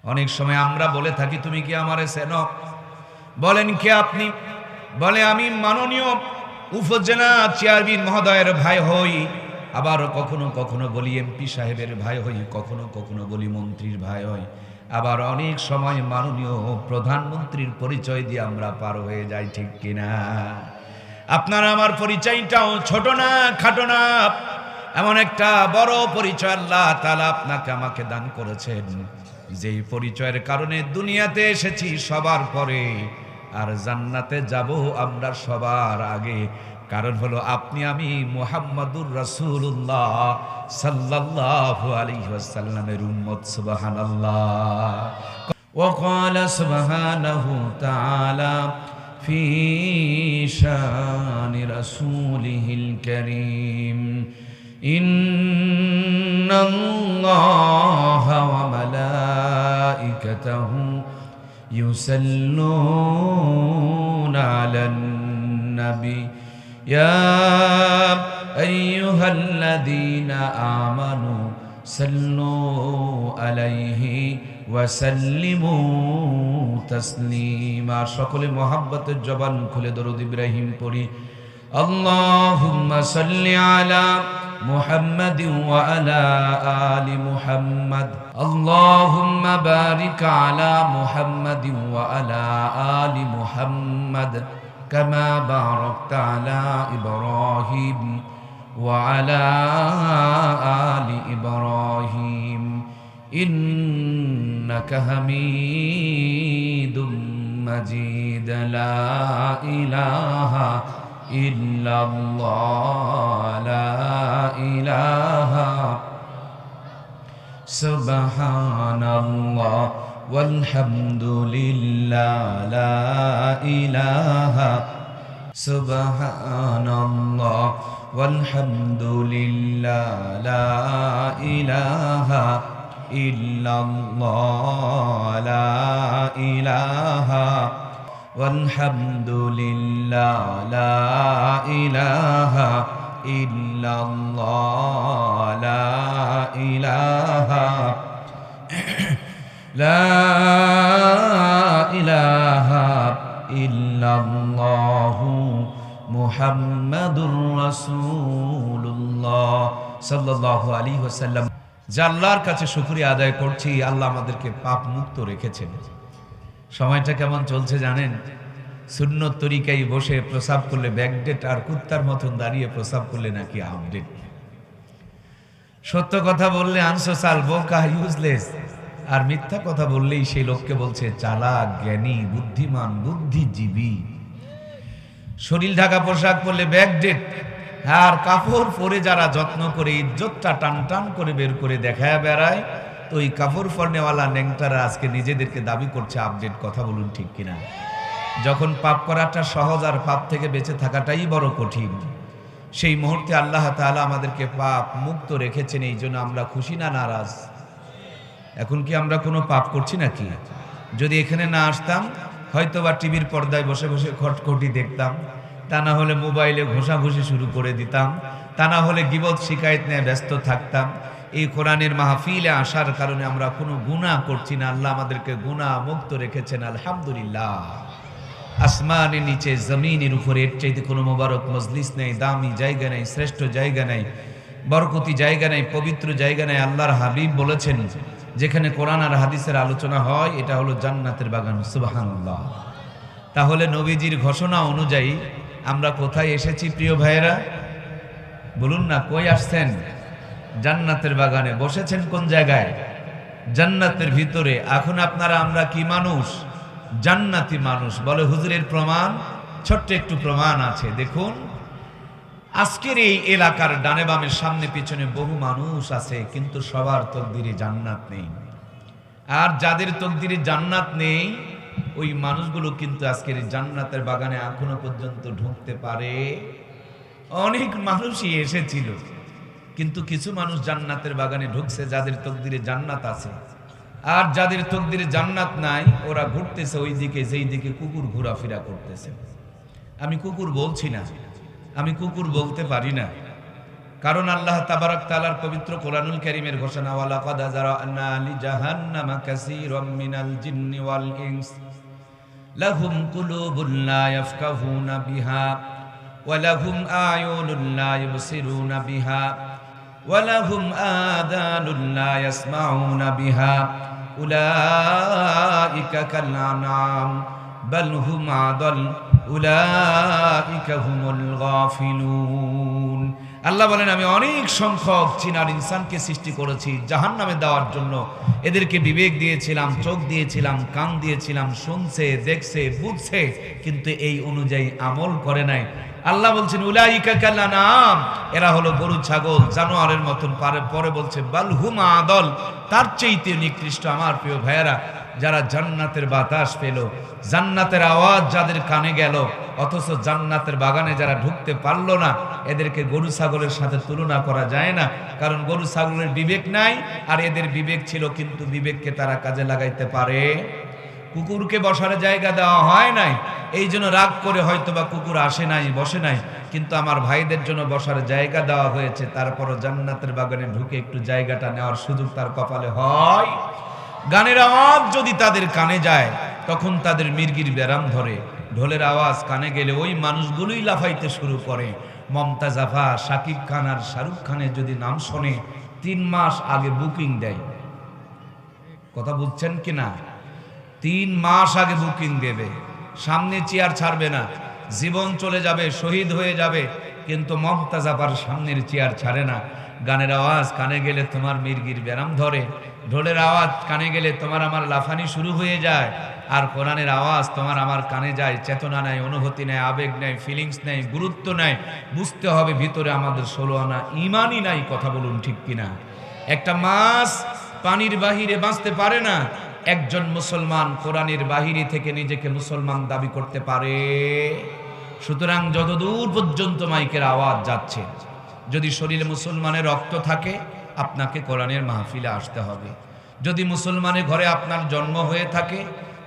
অনেক সময় আমরা বলে থাকি, তুমি কি আমারে চেনো? বলেন কে আপনি? বলে আমি মাননীয় উপজেলা চেয়ারম্যান মহোদয়ের ভাই হই, আবার কখনো কখনো বলি এমপি সাহেবের ভাই হই, কখনো কখনো বলি মন্ত্রীর ভাই হই, আবার অনেক সময় মাননীয় প্রধানমন্ত্রীর পরিচয় দিয়ে আমরা পার হয়ে যাই, ঠিক কিনা? আপনার আমার পরিচয়টাও ছোট না, খাটো না, এমন একটা বড় পরিচয় আল্লাহ তাআলা আপনাকে আমাকে দান করেছেন, যেই পরিচয়ের কারণে দুনিয়াতে এসেছি সবার পরে, আর জান্নাতে যাব আমরা সবার আগে। কারণ হলো আপনি আমি মুহাম্মাদুর রাসূলুল্লাহ সাল্লাল্লাহু আলাইহি ওয়াসাল্লামের উম্মত। সুবহানাল্লাহ। وقال سبحانه تعالى في شان رسوله الكريم إن الله وملائكته يصلون على النبي يا أيها الذين آمنوا صلوا عليه وسلموا تسليما। সকলে মোহাব্বতের জবান খুলে দরুদ ইব্রাহিম পড়ি। আল্লাহুম্মা সাল্লি আলা মুহাম্মাদিন ওয়া আলা আলি মুহাম্মাদ। আল্লাহুম্মা বারিক আলা মুহাম্মাদিন ওয়া আলা আলি মুহাম্মাদ কামা বারাকতা আলা ইব্রাহিম ওয়া আলা আলি ইব্রাহিম ইন্নাকা হামিদুম মাজিদ। লা ইলাহা ইল্লাল্লাহ, লা ইলাহা সুবহানাল্লাহ ওয়ালহামদুলিল্লাহ, লা ইলাহা সুবহানাল্লাহ ওয়ালহামদুলিল্লাহ, লা ইলাহা ইল্লাল্লাহ, লা ইলাহা ওয়ালহামদুলিল্লাহ, লা ইলাহা ইল্লাল্লাহ, লা ইলাহা লা ইলাহা ইল্লাল্লাহু মুহাম্মাদুর রাসূলুল্লাহ সাল্লাল্লাহু আলাইহি ওয়াসাল্লাম। যা আল্লাহর কাছে শুকরিয়া আদায় করছি, আল্লাহ আমাদেরকে পাপ মুক্ত রেখেছেন। সময়টা কেমন চলছে জানেন? সুন্নত তরিকায় বসে প্রসাব করলে ব্যাকডেট, আর কুত্তার মতন দাঁড়িয়ে প্রসাব করলে নাকি আপডেট। সত্য কথা বললে আনসোশাল, বোকা, ইউজলেস, আর মিথ্যা কথা বললেই সেই লোককে বলছে চালাক, জ্ঞানী, বুদ্ধিমান, বুদ্ধিজীবী। শরীর ঢাকা পোশাক পরলে ব্যাকডেট, আর কাপড় পরে যারা যত্ন করে ইজ্জতটা টান টান করে বের করে দেখায় বেড়ায়, তো ওই কাপড় পরনেওয়ালা ন্যাংটারা আজকে নিজেদেরকে দাবি করছে আপডেট। কথা বলুন ঠিক কিনা? যখন পাপ করাটা সহজ আর পাপ থেকে বেঁচে থাকাটাই বড় কঠিন, সেই মুহূর্তে আল্লাহ তাআলা আমাদেরকে পাপ মুক্ত রেখেছেন। এই জন্য আমরা খুশি না নারাজ? এখন কি আমরা কোনো পাপ করছি নাকি? যদি এখানে না আসতাম, হয়তোবা টিভির পর্দায় বসে বসে খটখটি দেখতাম, তা না হলে মোবাইলে ঘোষাঘুষি শুরু করে দিতাম, তা না হলে গীবত শিকায়েত নিয়ে ব্যস্ত থাকতাম। এই কোরআনের মাহফিলে আসার কারণে আমরা কোনো গুনাহ করছি না। আল্লাহ আমাদেরকে গুনাহ মুক্ত রেখেছেন, আলহামদুলিল্লাহ। আসমানের নিচে, জমিনের উপরে এর চাইতে কোনো মোবারক মজলিস নেই, দামি জায়গা নেই, শ্রেষ্ঠ জায়গা নেই, বরকতি জায়গা নেই, পবিত্র জায়গা নেই। আল্লাহর হাবিব বলেছেন, যেখানে কোরআন আর হাদিসের আলোচনা হয় এটা হলো জান্নাতের বাগান। সুবহানাল্লাহ। তাহলে নবীজির ঘোষণা অনুযায়ী আমরা কোথায় এসেছি প্রিয় ভাইয়েরা? বলুন না, কই আসছেন? জান্নাতের বাগানে। বসেছেন কোন জায়গায়? জান্নাতের ভিতরে। এখন আপনারা আমরা কি মানুষ? জান্নাতি মানুষ। বলে হুজুরের প্রমাণ? ছোট্ট একটু প্রমাণ আছে, দেখুন। আজকের এই এলাকার ডানে বামে সামনে পিছনে বহু মানুষ আছে, কিন্তু সবার তকদিরে জান্নাত নেই। আর যাদের তকদিরে জান্নাত নেই, ওই মানুষগুলো কিন্তু আজকের জান্নাতের বাগানে এখনো পর্যন্ত ঢুকতে পারে। অনেক মানুষই এসেছিল, কিন্তু কিছু মানুষ জান্নাতের বাগানে ঢুকছে যাদের তকদিরে জান্নাত আছে। আর যাদের তকদিরে জান্নাত নাই, ওরা ঘুরতেছে ওই দিকে যেই দিকে কুকুর ঘোরাফেরা করতেছে। আমি কুকুর বলছি না, আমি কুকুর বলতে পারি না, কারণ আল্লাহ তাবারক তাআলার পবিত্র কোরআনুল কারীমের ঘোষণা, ওয়ালাকাদ যারানা লিজাহান্নামা কাসীরাম মিনাল জিন্নি ওয়াল ইনস লাহুম কুলুবুন লা ইয়াফকাহুনা বিহা ওয়া লাহুম আ'য়ুনুন লা ইবসিরুনা বিহা ওয়া লাহুম আযানুন লা ইয়াসমাউনা বিহা উলাইকা কাল আনআম বাল হুম আদাল উলাইকা হুমুল গাফিলুন। আল্লাহ বলেন, আমি অনেক সংখ্যক জিনার ইনসানকে সৃষ্টি করেছি জাহান্নামে দেওয়ার জন্য। এদেরকে বিবেক দিয়েছিলাম, চোখ দিয়েছিলাম, কান দিয়েছিলাম, শুনছে, দেখছে, বুঝছে, কিন্তু এই অনুযায়ী আমল করে নাই। আল্লাহ বলছেন উলাইকা কাল আনআম, এরা হলো গরু ছাগল জানোয়ারের মতন। পরে বলছে বাল হুম আদল, তার চাইতে নিকৃষ্ট। আমার প্রিয় ভাইয়েরা, যারা জান্নাতের বাতাস পেল, জান্নাতের আওয়াজ যাদের কানে গেল, অথচ জান্নাতের বাগানে যারা ঢুকতে পারলো না, এদেরকে গরু ছাগলের সাথে তুলনা করা যায় না। কারণ গরু ছাগলের বিবেক নাই, আর এদের বিবেক ছিল, কিন্তু বিবেককে তারা কাজে লাগাইতে পারে। কুকুরকে বসার জায়গা দেওয়া হয় নাই, এই জন্য রাগ করে হয়তোবা কুকুর আসে নাই, বসে নাই, কিন্তু আমার ভাইদের জন্য বসার জায়গা দেওয়া হয়েছে। তারপরও জান্নাতের বাগানে ঢুকে একটু জায়গাটা নেওয়ার সুযোগ তার কপালে হয়। গানের আওয়াজ যদি তাদের কানে যায়, তখন তাদের মির্গির ব্যারাম ধরে। ঢোলের আওয়াজ কানে গেলে ওই মানুষগুলোই লাফাইতে শুরু করে। মমতাজ আফা, শাকিব খান আর শাহরুখ খানের যদি নাম শোনে, 3 মাস আগে বুকিং দেয়। কথা বুঝছেন কিনা? 3 মাস আগে বুকিং দেবে, সামনে চেয়ার ছাড়বে না, জীবন চলে যাবে, শহীদ হয়ে যাবে, কিন্তু মমতাজ আফার সামনের চেয়ার ছাড়ে না। গানের আওয়াজ কানে গেলে তোমার মির্গির ব্যারাম ধরে, ঢোলের আওয়াজ কানে গেলে তোমার আমার লাফানি শুরু হয়ে যায়। আর কোরআনের আওয়াজ তোমার আমার কানে যায়, চেতনা নাই, অনুভূতি নাই, আবেগ নাই, ফিলিংস নাই, গুরুত্ব নাই। বুঝতে হবে ভিতরে আমাদের 16 আনা ইমানই নাই। কথা বলুন ঠিক কিনা? একটা মাছ পানির বাহিরে বাঁচতে পারে না। একজন মুসলমান কোরআনের বাহিরে থেকে নিজেকে মুসলমান দাবি করতে পারে। সুতরাং যতদূর পর্যন্ত মাইকের আওয়াজ যাচ্ছে, যদি শরীরে মুসলমানের রক্ত থাকে, আপনাকে কোরআনের মাহফিলে আসতে হবে। যদি মুসলমানের ঘরে আপনার জন্ম হয়ে থাকে,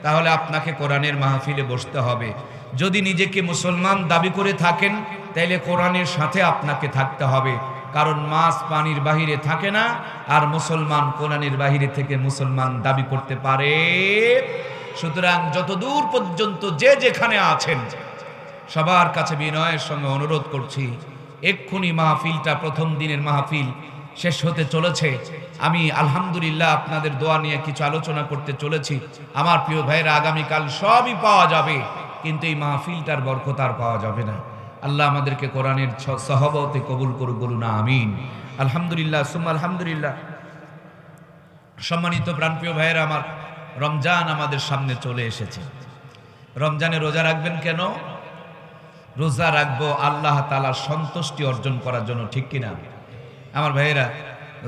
তাহলে আপনাকে কোরআনের মাহফিলে বসতে হবে। যদি নিজেকে মুসলমান দাবি করে থাকেন, তাহলে কোরআনের সাথে আপনাকে থাকতে হবে। কারণ মাছ পানির বাহিরে থাকে না, আর মুসলমান কোরআনের বাহিরে থেকে মুসলমান দাবি করতে পারে। সুতরাং যতদূর পর্যন্ত যে যেখানে আছেন, সবার কাছে বিনয়ের সঙ্গে অনুরোধ করছি, এক্ষুনি মাহফিলটা, প্রথম দিনের মাহফিল শেষ হতে চলেছে। আমি আলহামদুলিল্লাহ আপনাদের দোয়া নিয়ে কিছু আলোচনা করতে চলেছি। আমার প্রিয় ভাইরা, আগামীকাল সবই পাওয়া যাবে, কিন্তু এই মাহফিলটার বরকত আর পাওয়া যাবে না। আল্লাহ আমাদেরকে কোরআনের সহবতে কবুল করুক, বলুন আমিন। আলহামদুলিল্লাহ সুম্মা আলহামদুলিল্লাহ। সম্মানিত প্রাণপ্রিয় ভাইয়েরা আমার, রমজান আমাদের সামনে চলে এসেছে। রমজানে রোজা রাখবেন কেন? রোজা রাখবো আল্লাহ তাআলার সন্তুষ্টি অর্জন করার জন্য, ঠিক কিনা? আমার ভাইয়েরা,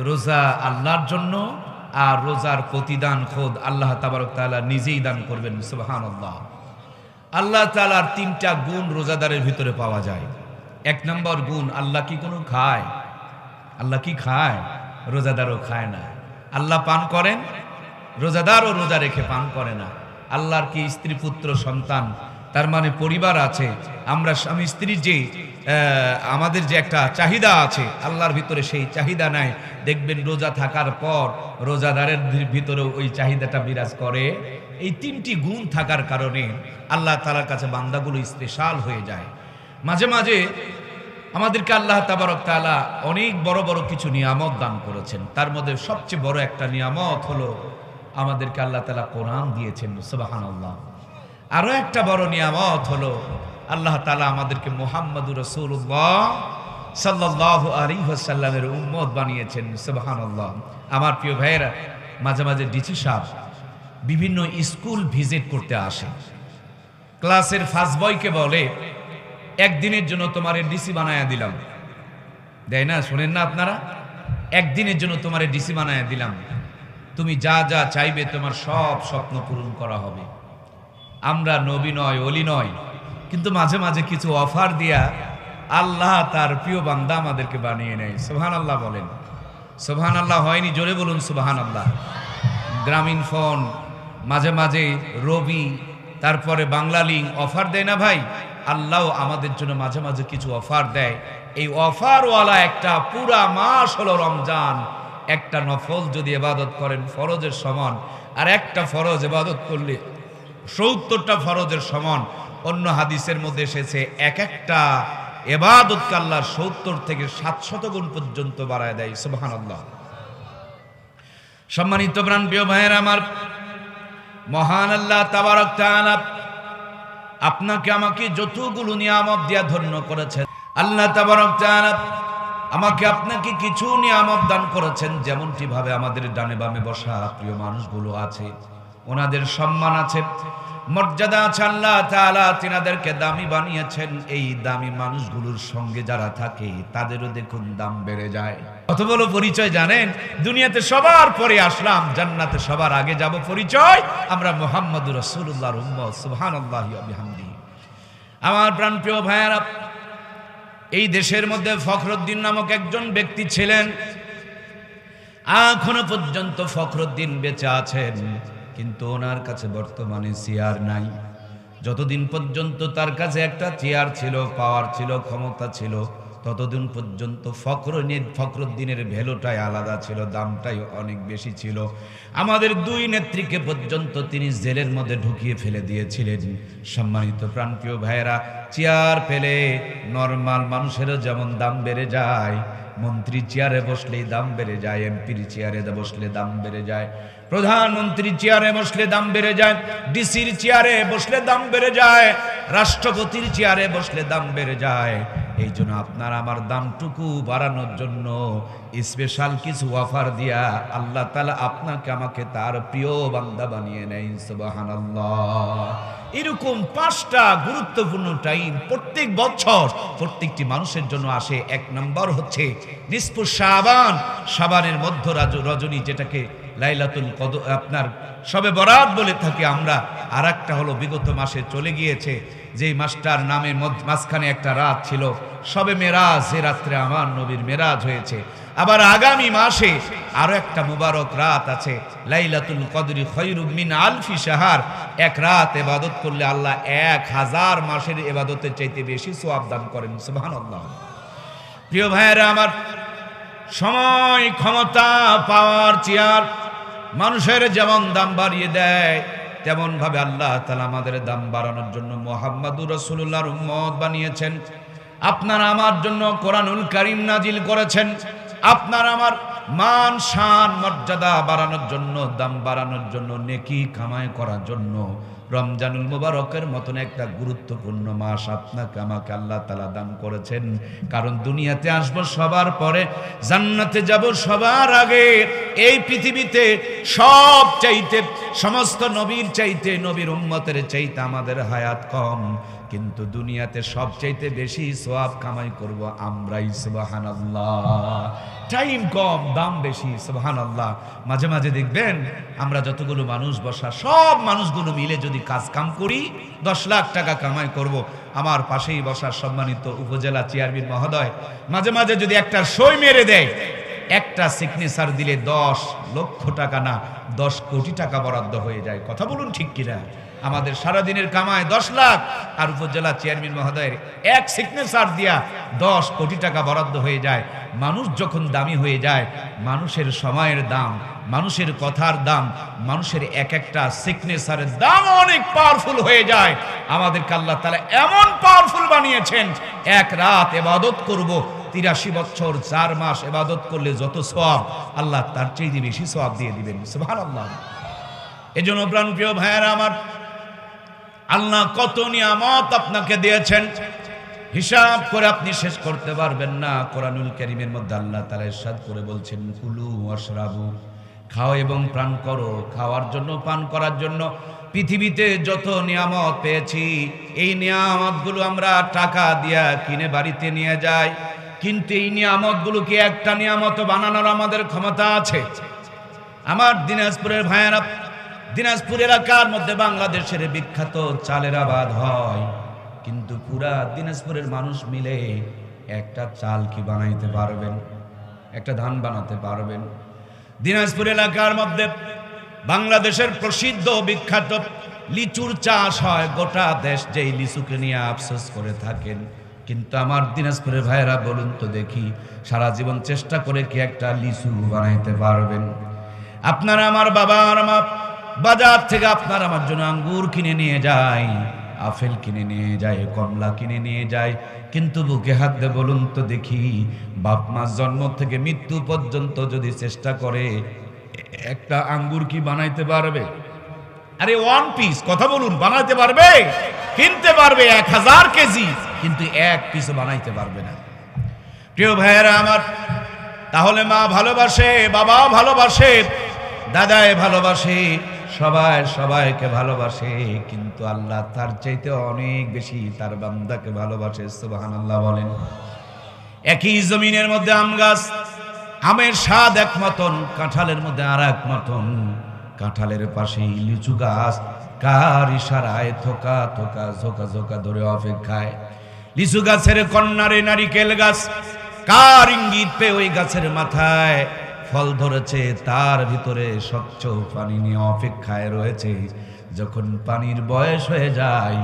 রোজা আল্লাহর জন্য, আর রোজার প্রতিদান খোদ আল্লাহ তাবারক তাআলা নিজেই দান করবেন। সুবহানাল্লাহ। আল্লাহ তাআলার 3টা গুণ রোজাদারের ভিতরে পাওয়া যায়। 1 নম্বর গুণ, আল্লাহ কি কোনো খায়? আল্লাহ কি খায়? রোজাদারও খায় না। আল্লাহ পান করেন, রোজাদারও রোজা রেখে পান করে না। আল্লাহর কি স্ত্রী পুত্র সন্তান, তার মানে পরিবার আছে। আমরা স্বামী স্ত্রীর যে আমাদের যে একটা চাহিদা আছে, আল্লাহর ভিতরে সেই চাহিদা নাই। দেখবেন রোজা থাকার পর রোজাদারের ভিতরেও ওই চাহিদাটা বিরাজ করে। এই 3টি গুণ থাকার কারণে আল্লাহ তাআলার কাছে বান্দাগুলো স্পেশাল হয়ে যায়। মাঝে মাঝে আমাদেরকে আল্লাহ তাবারক তাআলা অনেক বড় বড় কিছু নিয়ামত দান করেছেন। তার মধ্যে সবচেয়ে বড় একটা নিয়ামত হলো আমাদেরকে আল্লাহ তাআলা কোরআন দিয়েছেন। সুবহানাল্লাহ। আরো একটা বড় নিয়ামত হলো আল্লাহ তাআলা আমাদেরকে মুহাম্মদুর রাসূলুল্লাহ সাল্লাল্লাহু আলাইহি ওয়াসাল্লামের উম্মত বানিয়েছেন। সুবহানাল্লাহ। আমার প্রিয় ভাইয়েরা, মাঝে মাঝে ডিসি সাহেব বিভিন্ন স্কুল ভিজিট করতে আসে। ক্লাসের ফার্স্ট বয়কে বলে, একদিনের জন্য তোমারে ডিসি বানায়া দিলাম। দেয় না? শোনেন না আপনারা? একদিনের জন্য তোমারে ডিসি বানায়া দিলাম, তুমি যা যা চাইবে তোমার সব স্বপ্ন পূরণ করা হবে। আমরা নবী নয়, ওলি নয়, কিন্তু মাঝে মাঝে কিছু অফার দিয়া আল্লাহ তার প্রিয় বান্দা আমাদেরকে বানিয়ে নেয়। সুবহানাল্লাহ বলেন। সুবহানাল্লাহ হয়নি? জোরে বলুন সুবহানাল্লাহ। গ্রামীণ ফোন, মাঝে মাঝে রবি, তারপরে বাংলা লিঙ্ক অফার দেয় না ভাই? আল্লাহ আমাদের জন্য মাঝে মাঝে কিছু অফার দেয়। এই অফারওয়ালা একটা পুরা মাস হলো রমজান। একটা নফল যদি ইবাদত করেন ফরজের সমান, আর একটা ফরজ ইবাদত করলে ৭০টা ফরজের সমান। অন্য হাদিসের মধ্যে এসেছে এক একটা ইবাদতকে আল্লাহ ৭০ থেকে ৭০০ গুণ পর্যন্ত বাড়ায় দেয়। সুবহানাল্লাহ। সম্মানিত প্রাণপ্রিয় ভাইয়ের আমার, মহান আল্লাহ তাবারক তাআলা আপনাকে আমাকে যতগুলো নিয়ামত দিয়া ধন্য করেছেন, আল্লাহ তাবারক তাআলা আমাকে আপনাকে কিছু নিয়ামত দান করেছেন। যেমনটি ভাবে আমাদের ডানে বামে বসা প্রিয় মানুষগুলো আছে, ওনাদের সম্মান আছে, মর্যাদা আছে। আল্লাহ তাআলা তিনাদেরকে দামি বানিয়েছেন। এই দামি মানুষগুলোর সঙ্গে যারা থাকে তাদেরও দেখুন দাম বেড়ে যায়। কত বড় পরিচয় জানেন? দুনিয়াতে সবার পরে আসলাম, জান্নাতে সবার আগে যাব। পরিচয় আমরা মুহাম্মদুর রাসূলুল্লাহর উম্মত। সুবহানাল্লাহি ওয়া বিহামদিহি। আমার প্রাণপ্রিয় ভাইয়েরা, এই দেশের মধ্যে ফখরুদ্দীন নামক একজন ব্যক্তি ছিলেন। এখনো পর্যন্ত ফখরুদ্দীন বেঁচে আছেন, কিন্তু ওনার কাছে বর্তমানে চেয়ার নাই। যতদিন পর্যন্ত তার কাছে একটা চেয়ার ছিল, পাওয়ার ছিল, ক্ষমতা ছিল, ততদিন পর্যন্ত ফখরুদ্দীনের ভ্যালুটাই আলাদা ছিল, দামটাই অনেক বেশি ছিল। আমাদের দুই নেত্রীকে পর্যন্ত তিনি জেলের মধ্যে ঢুকিয়ে ফেলে দিয়েছিলেন। সম্মানিত প্রাণপ্রিয় ভাইয়েরা, চেয়ার পেলে নরমাল মানুষেরও যেমন দাম বেড়ে যায়, মন্ত্রী চেয়ারে বসলেই দাম বেড়ে যায়, এমপির চেয়ারে বসলে দাম বেড়ে যায়, প্রধানমন্ত্রী চেয়ারে বসলে দাম বেড়ে যায়, ডিসির চেয়ারে বসলে দাম বেড়ে যায়, রাষ্ট্রপতির চেয়ারে বসলে দাম বেড়ে যায়। এই জন্য আপনার আমার দামটুকু বাড়ানোর জন্য স্পেশাল কিছু অফার দিয়া আল্লাহ তাআলা আপনাকে আমাকে তার প্রিয় বান্দা বানিয়ে নেয়। সুবহানাল্লাহ। এরকম 5টা গুরুত্বপূর্ণ টাইম প্রত্যেক বছর প্রত্যেকটি মানুষের জন্য আসে। 1 নম্বর হচ্ছে নিসফু শাবান, শাবানের মধ্য রজনী, যেটাকে লাইলাতুল কদর, আপনার শবে বরাত বলে থাকি আমরা। আর একটা হলো বিগত মাসে চলে গিয়েছে, যেই মাসটার নামে মাঝখানে একটা রাত ছিল, শবে মেরাজ, যে রাত্রে আমার নবীর মেরাজ হয়েছে। আবার আগামী মাসে আরো একটা মুবারক রাত আছে, লাইলাতুল কদরি খায়রুম মিন আলফি শাহর। এক রাত ইবাদত করলে আল্লাহ 1000 মাসের ইবাদতের চাইতে বেশি সওয়াব দান করেন। সুবহানাল্লাহ। প্রিয় ভাইয়েরা আমার, সময়, ক্ষমতা, পাওয়ার, চেয়ার মানুষের যেমন দাম বাড়িয়ে দেয়, তেমন ভাবে আল্লাহ তাআলা আমাদের দাম বাড়ানোর জন্য মুহাম্মদুর রাসূলুল্লাহর উম্মত বানিয়েছেন। আপনার আমার জন্য কোরআনুল কারীম নাজিল করেছেন। আপনার আমার মান, শান, মর্যাদা বাড়ানোর জন্য, দাম বাড়ানোর জন্য, নেকি কামাই করার জন্য রমজানুল মুবারকের মতন একটা গুরুত্বপূর্ণ মাস আপনাকে আমাকে আল্লাহ তাআলা দান করেছেন। কারণ দুনিয়াতে আসবো সবার পরে, জান্নাতে যাব সবার আগে। এই পৃথিবীতে সব চাইতে, সমস্ত নবীর চাইতে, নবীর উম্মতের চাইতে আমাদের হায়াত কম, কিন্তু দুনিয়াতে সব চাইতে বেশি সওয়াব কামাই করব আমরাই। সুবহানাল্লাহ। টাইম কম, দাম বেশি। সুবহানাল্লাহ। মাঝে মাঝে দেখবেন আমরা যতগুলো মানুষ বসা, সব মানুষগুলো মিলে যদি কাজ কাম করি 10 লাখ টাকা কামাই করব। আমার পাশেই বসা সম্মানিত উপজেলা চেয়ারম্যান মহোদয় মাঝে মাঝে যদি একটা সই মেরে দেয়, একটা সিগনেচার দিলে 10 লক্ষ টাকা না 10 কোটি টাকা বরাদ্দ হয়ে যায়। কথা বলুন ঠিক কিনা? আমাদের সারাদিনের কামায় 10 লাখ, আর উপজেলা চেয়ারম্যান মহোদয়ের এক সিগনেচার দিয়া 10 কোটি টাকা বরাদ্দ হয়ে যায়। মানুষ যখন দামি হয়ে যায়, মানুষের সময়ের দাম, মানুষের কথার দাম, মানুষের এক একটা সিগনেচারের দাম অনেক পাওয়ারফুল হয়ে যায়। আমাদেরকে আল্লাহ তাআলা এমন পাওয়ারফুল বানিয়েছেন, এক রাত ইবাদত করব, 83 বছর 4 মাস ইবাদত করলে যত সওয়াব, আল্লাহ তার চেয়ে বেশি সওয়াব দিয়ে দিবেন। সুবহানাল্লাহ। এজন্য প্রাণপ্রিয় ভাইয়েরা আমার, আল্লাহ কত নিয়ামত আপনাকে দিয়েছেন, হিসাব করে আপনি শেষ করতে পারবেন না। কোরআনুল কারীমের মধ্যে আল্লাহ তাআলা ইরশাদ করে বলছেন, কুলু ওয়াশরাবু, খাও এবং পান করো। খাওয়ার জন্য, পান করার জন্য পৃথিবীতে যত নিয়ামত পেয়েছি, এই নিয়ামতগুলো আমরা টাকা দিয়া কিনে বাড়িতে নিয়ে যাই, কিন্তু এই নিয়ামতগুলোকে একটা নিয়ামত বানানোর আমাদের ক্ষমতা আছে। আমার দিনাজপুরের ভাইয়েরা, দিনাজপুর এলাকার মধ্যে বাংলাদেশের বিখ্যাত চালের আবাদ হয়, কিন্তু পুরা দিনাজপুরের মানুষ মিলে একটা চাল কি বানাইতে পারবেন? একটা ধান বানাতে পারবেন? দিনাজপুর এলাকার মধ্যে বাংলাদেশের প্রসিদ্ধ বিখ্যাত লিচুর চাষ হয়। গোটা দেশ যেই লিচুকে নিয়ে আফসোস করে থাকেন, কিন্তু আমার দিনাজপুরের ভাইয়েরা বলুন তো দেখি, সারা জীবন চেষ্টা করে কি একটা লিচু বানাইতে পারবেন? আপনারা আমার বাবা আর মা বাজার থেকে আপনার আমার জন্য আঙ্গুর কিনে নিয়ে যায়, আপেল কিনে নিয়ে যায়, কমলা কিনে নিয়ে যায়, কিন্তু বুকে হাত দিয়ে বলুন তো দেখি, বাপ মা জন্ম থেকে মৃত্যু পর্যন্ত যদি চেষ্টা করে একটা আঙ্গুর কি বানাইতে পারবে? আরে ওয়ান পিস কথা বলুন, বানাইতে পারবে? কিনতে পারবে 1000 কেজি, কিন্তু এক পিসও বানাইতে পারবে না। প্রিয় ভাইয়েরা আমার, তাহলে মা ভালোবাসে, বাবা ভালোবাসে, দাদায় ভালোবাসে, সবাই সবাইকে ভালোবাসে, কিন্তু আল্লাহ তার চাইতে অনেক বেশি তার বান্দাকে ভালোবাসে। সুবহানাল্লাহ বলেন। একই জমিনের মধ্যে আম গাছ, আমের স্বাদ এক মতন, কাঁঠালের মধ্যে আর এক মতন। কাঁঠালের পাশেই লিচু গাছ, কার ইশারায় থোকা থোকা ঝোকা ঝোকা ধরে অপেক্ষায়। লিচু গাছের কন্যারে নারিকেল গাছ, কার ইঙ্গিত পেয়ে ওই গাছের মাথায় ফল ধরেছে, তার ভিতরে স্বচ্ছ পানি নিয়ে অপেক্ষায় রয়েছে। যখন পানির বয়স হয়ে যায়,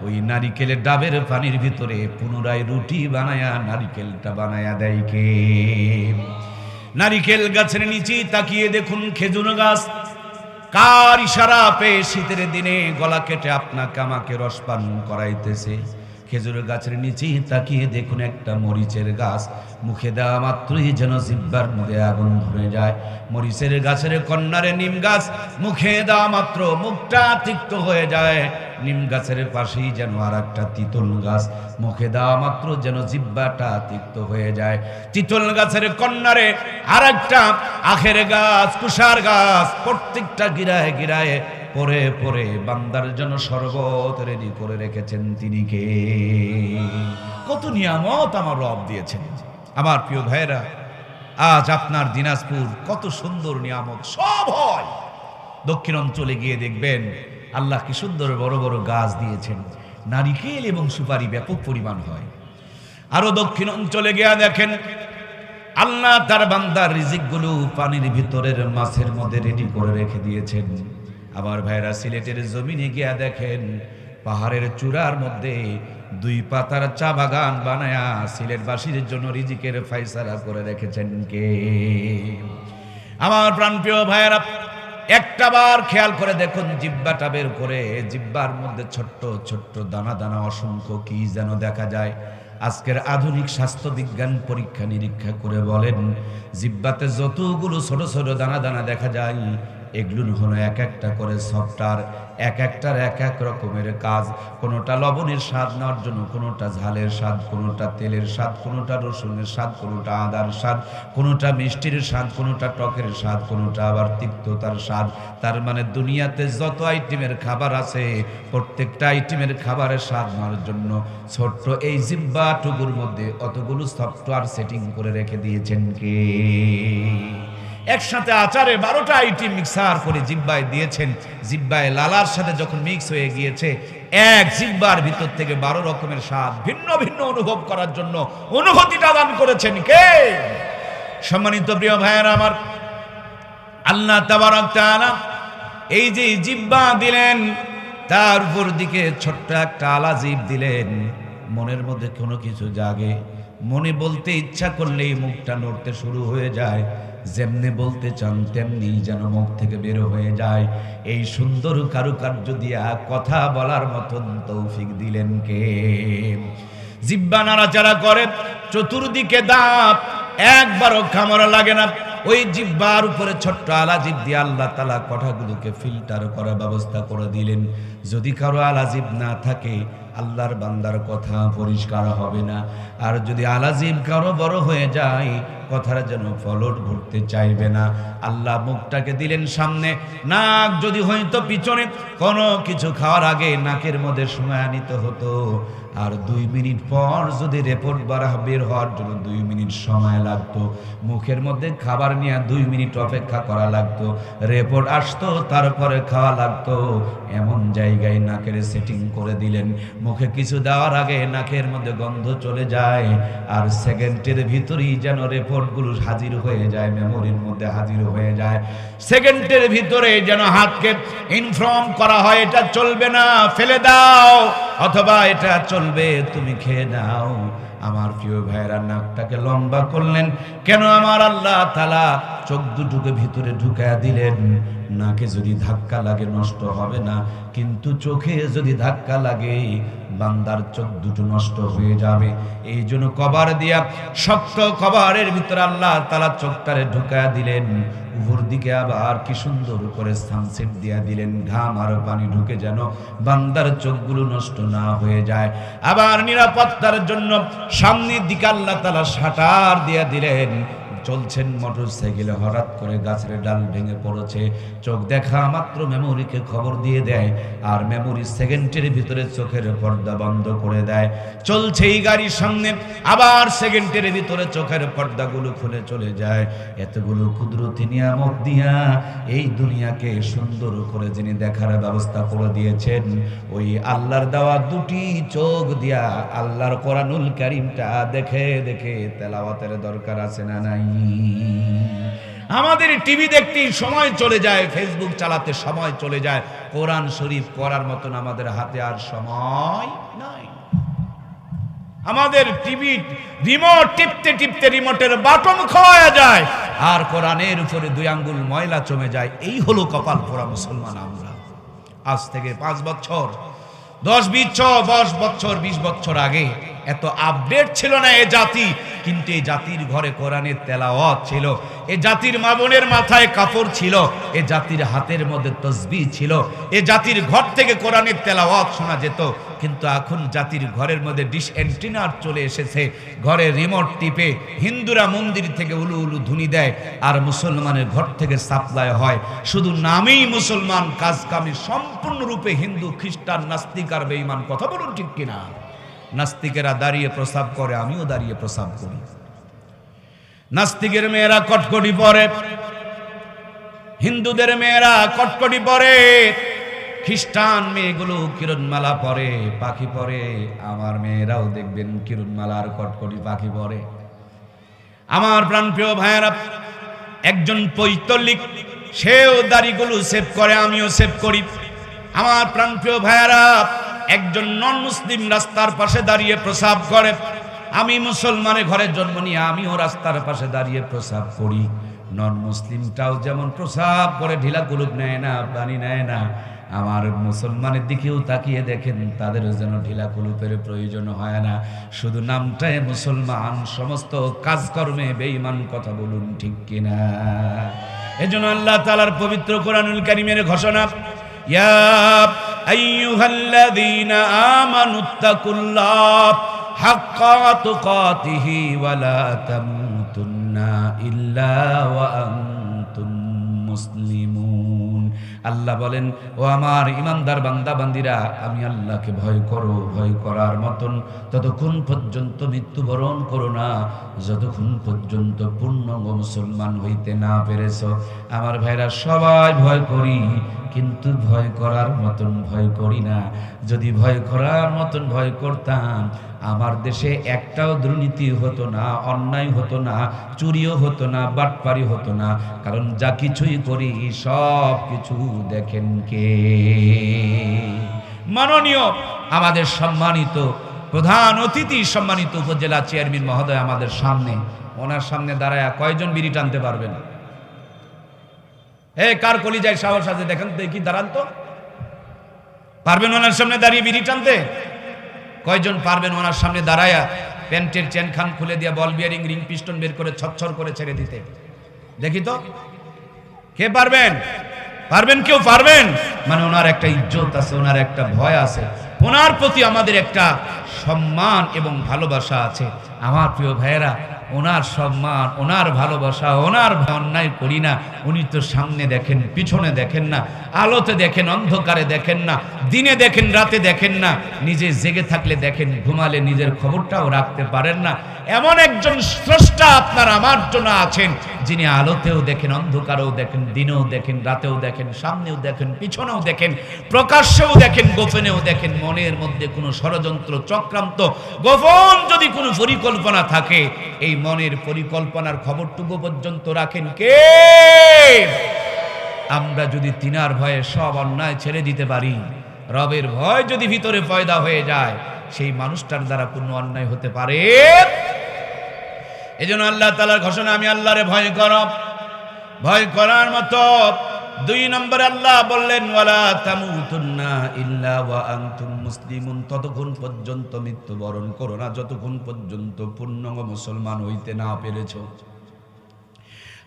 ওই নারিকেলের ডাবের পানির ভিতরে পুনরায় রুটি বানায়া নারিকেলটা বানায়া দেয় কে? নারিকেল গাছের নিচে তাকিয়ে দেখুন খেজুর গাছ, কার ইশারা পেয়ে শীতের দিনে গলা কেটে আপনাকে আমাকে রস পান করাইতেছে। খেজুর গাছের নিচে তাকিয়ে দেখুন একটা মরিচের গাছ, মুখে দেওয়া মাত্রই যেন জিহ্বার মধ্যে আগুন ধরে যায়। মরিচের গাছের কন্যারে নিম গাছ, মুখে দেওয়া মাত্র মুখটা তিক্ত হয়ে যায়। নিম গাছের পাশেই যেন আর একটা তিতল গাছ, মুখে দেওয়া মাত্র যেন জিহ্বাটা তিক্ত হয়ে যায়। তিতল গাছের কন্যারে আর একটা আখের গাছ, কুশার গাছ, প্রত্যেকটা গিরায় গিরায় পরে পরে বান্দার জন্য শরবত রেডি করে রেখেছেন। তিনি কে? কত নিয়ামত আমার রব দিয়েছেন। আমার প্রিয় ভাইরা, আজ আপনার দিনাজপুর কত সুন্দর নিয়ামত সব হয়। দক্ষিণ অঞ্চলে গিয়ে দেখবেন আল্লাহ কি সুন্দর বড় বড় গাছ দিয়েছেন, নারিকেল এবং সুপারি ব্যাপক পরিমাণ হয়। আরো দক্ষিণ অঞ্চলে গিয়ে দেখেন আল্লাহ তার বান্দার রিজিকগুলো পানির ভিতরের মাছের মধ্যে রেডি করে রেখে দিয়েছেন। আবার ভাইরা সিলেটের জমিনে গিয়া দেখেন পাহাড়ের চূড়ার মধ্যে 2 পাতার চা বাগান বানায়া সিলেটবাসীর জন্য রিজিকের ফায়সালা করে রেখেছেন কে? আমার প্রাণপ্রিয় ভাইরা, একটা বার খেয়াল করে দেখুন, জিহ্বাটা বের করে জিহ্বার মধ্যে ছোট্ট ছোট্ট দানা দানা অসংখ্য কি যেন দেখা যায়। আজকের আধুনিক স্বাস্থ্য বিজ্ঞান পরীক্ষা নিরীক্ষা করে বলেন, জিহ্বাতে যতগুলো ছোট ছোট দানা দানা দেখা যায়, এগুলো হলো এক একটা করে সফটওয়্যার, এক একটার এক এক রকমের কাজ। কোনোটা লবণের স্বাদ নেওয়ার জন্য, কোনোটা ঝালের স্বাদ, কোনোটা তেলের স্বাদ, কোনোটা রসুনের স্বাদ, কোনোটা আদার স্বাদ, কোনোটা মিষ্টির স্বাদ, কোনোটা টকের স্বাদ, কোনোটা আবার তিক্ততার স্বাদ। তার মানে দুনিয়াতে যত আইটেমের খাবার আছে, প্রত্যেকটা আইটেমের খাবারের স্বাদ নেওয়ার জন্য ছোট্ট এই জিহ্বাটুকুর মধ্যে অতগুলো সফটওয়্যার সেটিং করে রেখে দিয়েছেন কে? একসাথে আচারে 12টা আইটেম মিক্সার করে জিহ্বায় দিয়েছেন। জিহ্বায় লালার সাথে যখন মিক্স হয়ে গিয়েছে, এক জিহ্বার ভিতর থেকে 12 রকমের স্বাদ ভিন্ন ভিন্ন অনুভব করার জন্য অনুভূতিটা দান করেছেন কে? সম্মানিত প্রিয় ভাইয়েরা আমার, আল্লাহ তাবারক তাআলা এই যে জিহ্বা দিলেন, তার উপর দিকে ছোট্ট একটা আলা জিভ দিলেন। মনের মধ্যে কোনো কিছু জাগে, মনে বলতে ইচ্ছা করলেই মুখটা নড়তে শুরু হয়ে যায়, যেমনি বলতে চান তেমনি যেন মুখ থেকে বের হয়ে যায়। এই সুন্দর কারুকার্য দিয়া কথা বলার মতন তৌফিক দিলেন কে? জিহ্বা নাড়াচাড়া করে, চতুর্দিকে দাঁত, একবারও কামড়া লাগে না। ওই জিহ্বার উপরে ছোট্ট আলা জিভ দিয়ে আল্লাহ তাআলা কথাগুলোকে ফিল্টার করার ব্যবস্থা করে দিলেন। যদি কারো আলা জিভ না থাকে, আল্লাহর বান্দার কথা পরিষ্কার হবে না। আর যদি আলা জিভ কারো বড় হয়ে যায়, কথার যেন ফলট ঘুরতে চাইবে না। আল্লাহ মুখটাকে দিলেন সামনে, নাক যদি হয়তো পিছনে, কোনো কিছু খাওয়ার আগে নাকের মধ্যে সময় নিতে হতো। আর 2 মিনিট পর যদি রিপোর্ট বের হওয়ার জন্য 2 মিনিট সময় লাগতো, মুখের মধ্যে খাবার নিয়ে 2 মিনিট অপেক্ষা করা লাগতো। রিপোর্ট আসতো, তারপরে খাওয়া লাগতো। এমন জায়গায় নাকের সেটিং করে দিলেন, মুখে কিছু দেওয়ার আগে নাকের মধ্যে গন্ধ চলে যায়, আর সেকেন্ডের ভিতরেই যেন রিপোর্টগুলো হাজির হয়ে যায়, মেমোরির মধ্যে হাজির হয়ে যায়। সেকেন্ডের ভিতরে যেন হাতকে ইনফর্ম করা হয় এটা চলবে না, ফেলে দাও, অথবা এটা চলবে, তুমি খেয়ে নাও। আমার প্রিয় ভাইরা, নাকটাকে লম্বা করলেন কেন? আমার আল্লাহ তাআলা চোখ দুটোকে ভিতরে ঢুকায়া দিলেন। নাকে যদি ধাক্কা লাগে নষ্ট হবে না, কিন্তু চোখে যদি ধাক্কা লাগে বান্দার চোখ দুটো নষ্ট হয়ে যাবে। এই জন্য কভার দিয়া, শক্ত কভারের ভিতরে আল্লাহ তাআলা চোখটারে ঢুকায়া দিলেন। উপর দিকে আবার কি সুন্দর করে সানসেট দিয়া দিলেন, ঘাম আর পানি ঢুকে যেন বান্দার চোখগুলো নষ্ট না হয়ে যায়। আবার নিরাপত্তার জন্য সামনের দিকে আল্লাহ তাআলা শাটার দিয়া দিলেন। চলছেন মোটর সাইকেলে, হঠাৎ করে গাছের ডাল ভেঙে পড়েছে, চোখ দেখা মাত্র মেমোরিকে খবর দিয়ে দেয়, আর মেমোরি সেকেন্ডের ভিতরে চোখের পর্দা বন্ধ করে দেয়। চলছে এই গাড়ির সামনে, আবার সেকেন্ডের ভিতরে চোখের পর্দাগুলো খুলে চলে যায়। এতগুলো কুদরতি নিয়ামত দিয়া এই দুনিয়াকে সুন্দর করে যিনি দেখার ব্যবস্থা করে দিয়েছেন, ওই আল্লাহর দেওয়া দুটি চোখ দিয়া আল্লাহর কোরআনুল কারীমটা দেখে দেখে তেলাওয়াতের দরকার আছে না নাই? আমাদের টিভি দেখতে সময় চলে যায়, ফেসবুক চালাতে সময় চলে যায়, কোরআন শরীফ পড়ার মতন আমাদের হাতে আর সময় নাই। আমাদের টিভি রিমোট টিপতে টিপতে রিমোটের বাটন খোয়া যায়, আর কোরআনের উপরে 2 আঙ্গুল ময়লা জমে যায়। এই হলো কপাল পোড়া মুসলমান আমরা। আজ থেকে 5 বছর 10 বছর 20 বছর আগে এত আপডেট ছিল না এ জাতি, কিন্তু এই জাতির ঘরে কোরআনের তেলাওয়াত ছিল, এ জাতির মা বোনের মাথায় কাপড় ছিল, এ জাতির হাতের মধ্যে তাসবিহ ছিল, এ জাতির ঘর থেকে কোরআনের তেলাওয়াত শোনা যেত। কিন্তু এখন জাতির ঘরের মধ্যে ডিশ অ্যান্টেনা চলে এসেছে, ঘরে রিমোট টিপে হিন্দুরা মন্দির থেকে উলু উলু ধ্বনি দেয়, আর মুসলমানের ঘর থেকে সাপ্লাই হয়। শুধু নামেই মুসলমান, কাজ কামে সম্পূর্ণরূপে হিন্দু, খ্রিস্টান, নাস্তিক আর বেঈমান। কথা বলুন ঠিক কিনা? নাস্তিকেরা দাঁড়িয়ে প্রস্রাব করে, আমিও দাঁড়িয়ে প্রস্রাব করি। নাস্তিকের মেয়েরা কটকটি পরে, হিন্দুদের মেয়েরা কটকটি পরে, খ্রিস্টান মেয়েগুলো কিরণমালা পরে, পাখি পরে। আমার মেয়েরাও দেখবেন কিরণমালা আর কটকটি পাখি পরে। আমার প্রাণপ্রিয় ভাইয়েরা, একজন পৈতলিক সেও দাড়িগুলো সেভ করে, আমিও সেভ করি। আমার প্রাণপ্রিয় ভাইয়েরা, একজন নন মুসলিম রাস্তার পাশে দাঁড়িয়ে প্রস্রাব করে, আমি মুসলমানের ঘরে জন্ম নিয়ে আমিও রাস্তার পাশে দাঁড়িয়ে প্রস্রাব করি। নন মুসলিমটাও যেমন প্রস্রাব করে, ঢিলা কুলুপ নেয় না, পানি নেয় না, আমার মুসলমানের দিকেও তাকিয়ে দেখেন, তাদের যেন ঢিলা কুলুপের প্রয়োজন হয় না। শুধু নামটায় মুসলমান, সমস্ত কাজকর্মে বেঈমান। কথা বলুন ঠিক কিনা? এজন্য আল্লাহ তাআলার পবিত্র কোরআনুল কারীমের ঘোষণা, ইয়া আইয়ুহাল্লাযীনা আমানুত্তাকুল্লাহ হাক্কা তুকাতিহি ওয়া লা তামুতুন্না ইল্লা ওয়া আনতুম মুসলিমুন। আল্লাহ বলেন, ও আমার ইমানদার বান্দা বান্দিরা, আমি আল্লাহকে ভয় করো, ভয় করার মতন ততক্ষণ পর্যন্ত মৃত্যুবরণ করো না, যতক্ষণ পর্যন্ত পূর্ণাঙ্গ মুসলমান হইতে না পেরেছ। আমার ভাইরা, সবাই ভয় করি, কিন্তু ভয় করার মতন ভয় করি না। যদি ভয় করার মতন ভয় করতাম, আমার দেশে একটাও দুর্নীতি হতো না, অন্যায় হতো না, চুরিও হতো না, বাটপারি হতো না। কারণ যা কিছুই করি সব কিছু দেখেন কে? মাননীয় আমাদের সম্মানিত প্রধান অতিথি, সম্মানিত উপজেলা চেয়ারম্যান মহোদয় আমাদের সামনে, ওনার সামনে দাঁড়ায় কয়জন বিড়ি টানতে পারবেন? কার কলিজায় সাহস আছে দেখেন দেখি, দাঁড়ান তো। পারবেন ওনার সামনে দাঁড়িয়ে বিড়ি টানতে? কয়জন পারবেন ওনার সামনে দাঁড়ায়া প্যান্টের চেন খান খুলে দিয়ে বল বিয়ারিং রিং পিস্টন বের করে ছচ্ছর করে ছেড়ে দিতে? দেখি তো, কে পারবেন? পারবেন? কেউ পারবেন? মানে ওনার একটা ইজ্জত আছে, ওনার একটা ভয় আছে, ওনার প্রতি আমাদের একটা সম্মান এবং ভালোবাসা আছে। আমার প্রিয় ভাইয়েরা, ওনার সম্মান, ওনার ভালোবাসা, ওনার অন্যায় করি না। উনি তো সামনে দেখেন, পিছনে দেখেন না, আলোতে দেখেন, অন্ধকারে দেখেন না, দিনে দেখেন, রাতে দেখেন না, নিজে জেগে থাকলে দেখেন, ঘুমালে নিজের খবরটাও রাখতে পারেন না। এমন একজন স্রষ্টা আপনার আমার জন্য আছেন, যিনি আলোতেও দেখেন, অন্ধকারেও দেখেন, দিনেও দেখেন, রাতেও দেখেন, সামনেও দেখেন, পিছনেও দেখেন, প্রকাশ্যেও দেখেন, গোপনেও দেখেন। মনের মধ্যে কোনো ষড়যন্ত্র, চক্রান্ত, গোপন যদি কোনো পরিকল্পনা থাকে, এই মনের পরিকল্পনার খবরটুকু পর্যন্ত রাখেন কে? আমরা যদি তিনার ভয়ে সব অন্যায় ছেড়ে দিতে পারি, রবের ভয় যদি ভিতরে পয়দা হয়ে যায়, সেই মানুষটার দ্বারা কোনো অন্যায় হতে পারে। এজন্য আল্লাহ তাআলার ঘোষণা, আমি আল্লাহরে ভয় করো। ভয় করার মতো 2 নম্বরে আল্লাহ বললেন, ওয়ালা তামুতুন্না ইল্লা ওয়া আনতুম মুসলিমুন, ততক্ষণ পর্যন্ত মৃত্যুবরণ করো না যতক্ষণ পর্যন্ত পূর্ণাঙ্গ মুসলমান হইতে না পেরেছ।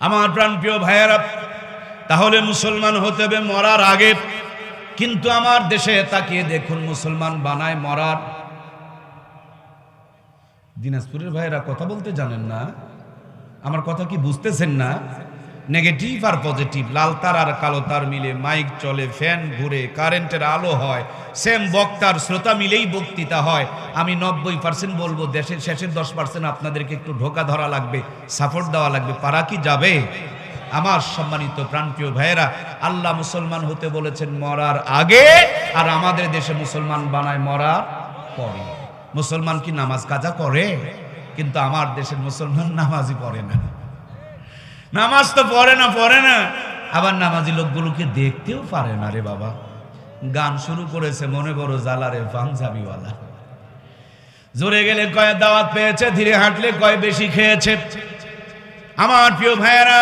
আমার প্রাণপ্রিয় ভাইয়েরা, তাহলে মুসলমান হতে হবে মরার আগে। কিন্তু আমার দেশে তাকিয়ে দেখুন, মুসলমান বানায় মরার। দিনাজপুরের ভাইয়েরা কথা বলতে জানেন না, আমার কথা কি বুঝতেছেন না? নেগেটিভ আর পজিটিভ, লাল তার আর কালো তার মিলে মাইক চলে, ফ্যান ঘুরে, কারেন্টের আলো হয়, সেম বক্তার শ্রোতা মিলেই বক্তৃতা হয়। আমি 90% বলবো, দেশের শেষের 10% আপনাদেরকে একটু ঢোকা ধরা লাগবে, সাপোর্ট দেওয়া লাগবে। পারা কি যাবে? আমার সম্মানিত প্রাণপ্রিয় ভাইয়েরা, আল্লাহ মুসলমান হতে বলেছেন মরার আগে, আর আমাদের দেশে মুসলমান বানায় মরার পরে। মুসলমান কি নামাজ কাজা করে? কিন্তু আমার দেশের মুসলমান নামাজই পড়ে না। নামাজ তো পড়ে না, আবার নামাজি লোকগুলোকে দেখতেও পারে না রে বাবা। গান শুরু করেছে, মনে বড় জ্বালা রে পাঞ্জাবিওয়ালা। জোরে গেলে কয় দাওয়াত পেয়েছে, ধীরে হাঁটলে কয় বেশি খেয়েছে। আমার প্রিয় ভাইয়েরা,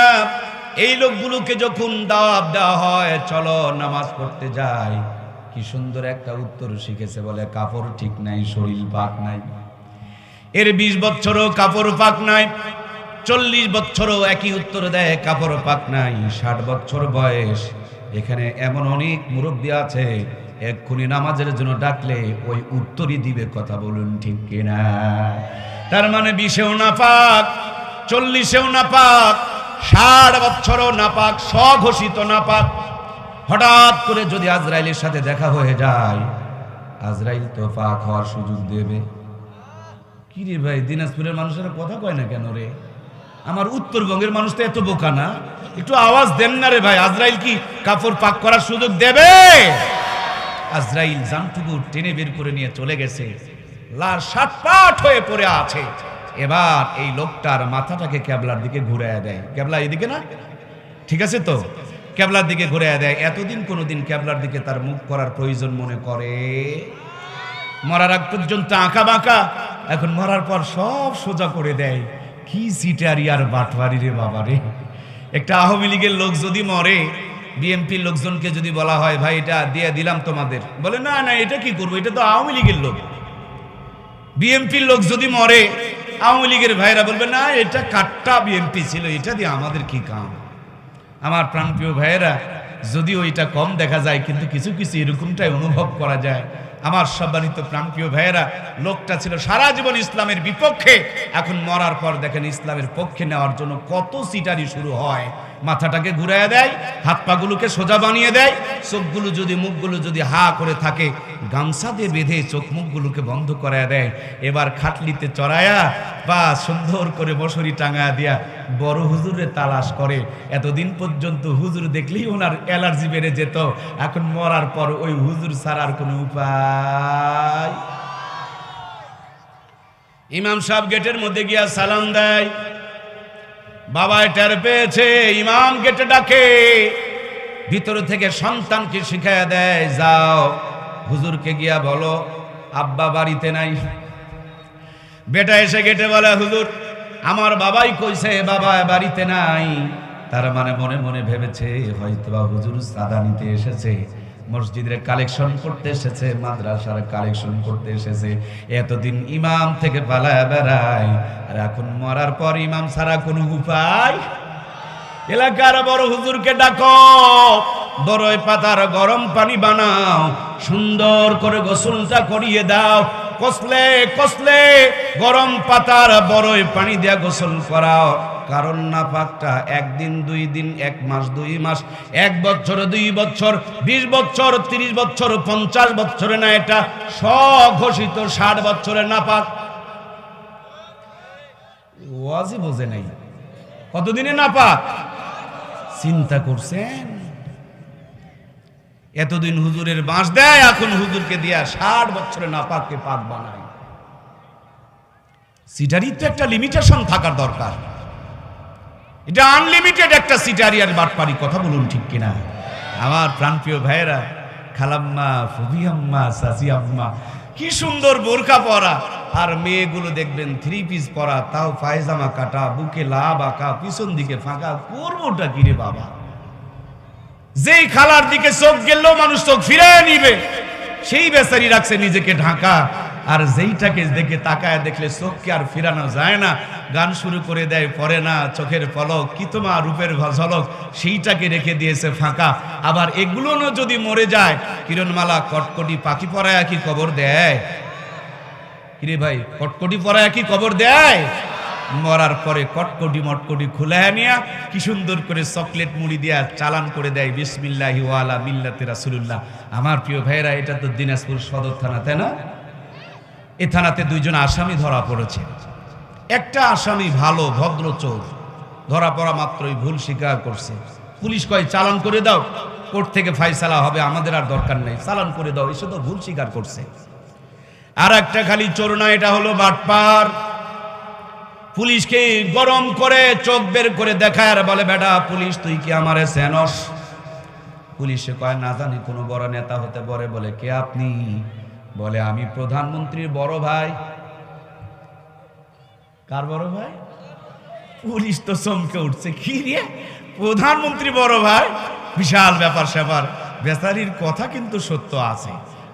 এই লোকগুলোকে যখন দাওয়াত দেওয়া হয়, চলো নামাজ পড়তে যাই, কি সুন্দর একটা উত্তর শিখেছে, বলে কাপড় ঠিক নাই, শরীর পাক নাই। এর 20 বছরও কাপড় পাক নাই, 40 বছরও একই উত্তর দেয়, কাপড় পাক নাই। 60 বছর বয়স, এখানে এমন অনেক মুরব্বী আছে, এক্ষুনি নামাজের জন্য ডাকলে ওই উত্তরই দিবে। কথা বলুন ঠিক কিনা? তার মানে 20এও না পাক, 40এও না পাক, 60 বছরও না পাক, স্বঘোষিত না পাক। হঠাৎ করে যদি আজরাইলের সাথে দেখা হয়ে যায়, আজরাইল তো পাক হওয়ার সুযোগ দেবে। কি রে ভাই, দিনাজপুরের মানুষেরা কথা কয় না কেন রে? আমার উত্তরবঙ্গের মানুষ তো এত বোকা না, একটু আওয়াজ দেন না রে ভাই। আজরাইল কি কাপড় পাক করার সুযোগ দেবে? আজরাইল জানটুকু টেনে বের করে নিয়ে চলে গেছে, লাশ সাতপাট হয়ে পড়ে আছে। এবার এই লোকটার মাথাটাকে কেবলার দিকে ঘুরাইয়া দেয়। কেবলা এদিকে না, ঠিক আছে তো? কেবলার দিকে ঘুরাইয়া দেয়। এতদিন কোনোদিন কেবলার দিকে তার মুখ করার প্রয়োজন মনে করে? মরার আগ পর্যন্ত আঁকা বাঁকা, এখন মরার পর সব সোজা করে দেয়। কি সিটারি আর বাটওয়ারি রে বাবা রে। একটা আওয়ামী লীগের লোক যদি মরে, বিএনপির লোকজনকে যদি বলা হয়, ভাই এটা দিয়ে দিলাম তোমাদের, বলে না না, এটা কি করবো, এটা তো আওয়ামী লীগের লোক। বিএনপির লোক যদি মরে, আওয়ামী লীগের ভাইরা বলবে না, এটা কাট্টা বিএনপি ছিল, এটা দিয়ে আমাদের কি কাম। আমার প্রাণপ্রিয় ভাইয়েরা, যদিও এটা কম দেখা যায়, কিন্তু কিছু কিছু এরকমটাই অনুভব করা যায়। আমার সম্মানিত প্রাণপ্রিয় ভাইয়েরা, লোকটা ছিল সারা জীবন ইসলামের বিপক্ষে, এখন মরার পর দেখেন ইসলামের পক্ষে নেওয়ার জন্য কত সিটারি শুরু হয়। মাথাটাকে ঘুরাইয়া দেয়, হাত পাগুলোকে সোজা বানিয়ে দেয়, চোখগুলো যদি, মুখগুলো যদি হা করে থাকে, গামছা দিয়ে বেঁধে চোখ মুখগুলোকে বন্ধ করায় দেয়। এবার খাটলিতে চড়ায়া বা সুন্দর করে বসরি টাঙায়া দিয়া বড় হুজুরে তালাশ করে। এতদিন পর্যন্ত হুজুর দেখলেই ওনার অ্যালার্জি বেড়ে যেত, এখন মরার পর ওই হুজুর ছাড়ার কোনো উপায়। ইমাম সাহেব গেটের মধ্যে গিয়া সালাম দেয়, বাবায় টের পেয়েছে, ইমাম গেটে ডাকে, ভিতর থেকে সন্তানকে শিখাইয়া দেয়, যাও হুজুরকে গিয়া বলো আব্বা বাড়িতে নাই। বেটা এসে গেটে বলে, হুজুর আমার বাবাই কইছে বাবা বাড়িতে নাই। তার মানে মনে মনে ভেবেছে হয়তোবা হুজুর চাঁদা নিতে এসেছে, মসজিদের কালেকশন করতে এসেছে, মাদ্রাসার কালেকশন করতে এসেছে। এতদিন ইমাম থেকে পালায় বেড়ায়, আর এখন মরার পর ইমাম ছাড়া কোনো উপায়। এলাকার বড় হুজুরকে ডাকো, বড়ই পাতার গরম পানি বানাও, সুন্দর করে গোসলটা করিয়ে দাও। কসলে কসলে গরম পাতার বড়ই পানি দিয়া গোসল করাও। কারণ নাপাকটা 1 দিন 2 দিন, 1 মাস 2 মাস, 1 বছর 2 বছর, 20 বছর 30 বছর 50 বছরে না, এটা স্বঘোষিত 60 বছরের নাপাক। ওয়াজই বোঝে নাই, কতদিনে নাপাক। চিন্তা করছেন? এতদিন হুজুরের বাঁশ দেয়, এখন হুজুরকে দিয়া 60 বছরে নাপাককে পাক বানায়। সিটারি তো একটা লিমিটেশন থাকার দরকার। এটা আনলিমিটেড একটা সিটারি আর বাটপারি, কথা বলুন ঠিক কিনা? আমার প্রাণপ্রিয় ভাইয়েরা, খালাম্মা, ফুবি আম্মা, সাসি আম্মা, কি সুন্দর বোরকা পরা, আর মেয়েগুলো দেখবেন 3 পিস পরা, তাও পায়জামা কাটা, বুকে লাভ আঁকা, পিছন দিকে ফাঁকা। করবোটা কিরে বাবা? যেই খালার দিকে চোখ গেলেও মানুষ চোখ ফিরিয়ে নিবে, সেই বেচারি রাখছে নিজেকে ঢাকা। আর যেইটাকে দেখে তাকায় দেখলে চোখকে আর ফিরানো যায় না, গান শুরু করে দেয়, পরে না চোখের পলক, কি তোমার রূপের ঝলক, সেইটাকে রেখে দিয়েছে ফাঁকা। আবার এগুলো যদি মরে যায়, কিরণমালা কটকটি পাখি পরায় কি কবর দেয়? কিরে ভাই, কটকটি পরায় কি কবর দেয়? মরার পরে কটকটি মটকটি খুলে নিয়া কি সুন্দর করে চকলেট মুড়ি দিয়া চালান করে দেয়, বিসমিল্লাহি ওয়া আলা মিল্লাতি রাসূলুল্লাহ। আমার প্রিয় ভাইরা, এটা তো দিনাজপুর সদর থানা, তাই না? এই থানাতে 2 জন আসামি ধরা পড়েছে। একটা আসামি ভালো ভদ্র চোর, ধরা পড়া মাত্রই ভুল স্বীকার করছে। পুলিশ কয় চালান করে দাও, কোর্ট থেকে ফায়সালা হবে, আমাদের আর দরকার নেই, চালান করে দাও। এসে তো ভুল স্বীকার করছে। আর একটা খালি চোর না, এটা হলো বাটপার। পুলিশকে গরম করে চোখ বের করে দেখায় আর বলে, বেটা পুলিশ তুই কি আমারে চেনস? পুলিশে কয় না জানি, কোনো বড় নেতা হতে পারে। বলে কে আপনি? বলে আমি প্রধানমন্ত্রীর বড় ভাই। কার বড় ভাই? পুলিশ তো চমকে উঠছে, কি রে প্রধানমন্ত্রী বড় ভাই, বিশাল ব্যাপার স্যাপার। বেচারির কথা কিন্তু সত্য আছে।